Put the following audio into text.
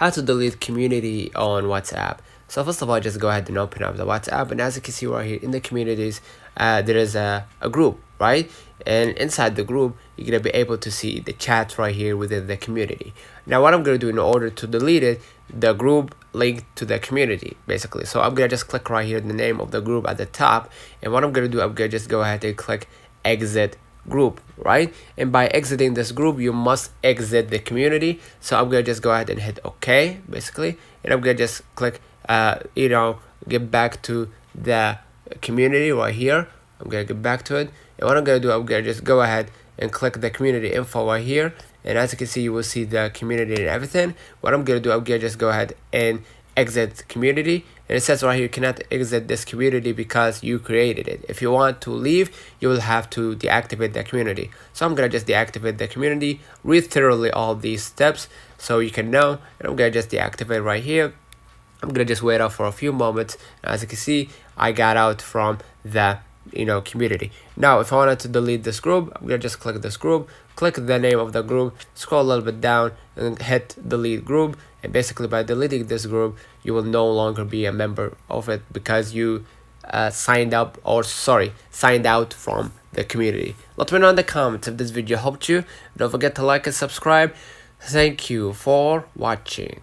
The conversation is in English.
how to delete community on WhatsApp. So first of all, just go ahead and open up the WhatsApp, and as you can see right here in the communities, there is a group, right? And inside the group, you're gonna be able to see the chat right here within the community. Now what I'm gonna do in order to delete it, the group link to the community basically. So I'm gonna just click right here the name of the group at the top, and what I'm gonna do, I'm gonna just go ahead and click exit group, right? And by exiting this group, you must exit the community. So I'm gonna just go ahead and hit OK basically, and I'm gonna just click get back to the community right here. I'm gonna get back to it, and what I'm gonna do, I'm gonna just go ahead and click the community info right here, and as you can see, you will see the community and everything. What I'm gonna do, I'm gonna just go ahead and exit community, and it says right here, you cannot exit this community because you created it. If you want to leave, you will have to deactivate the community. So I'm gonna just deactivate the community, read thoroughly all these steps so you can know, and I'm gonna just deactivate right here. I'm gonna just wait out for a few moments. As you can see, I got out from the community. Now if I wanted to delete this group, I'm gonna just click this group, click the name of the group, scroll a little bit down and hit delete group, and basically by deleting this group, you will no longer be a member of it because you signed out from the community. Let me know in the comments if this video helped you. Don't forget to like and subscribe. Thank you for watching.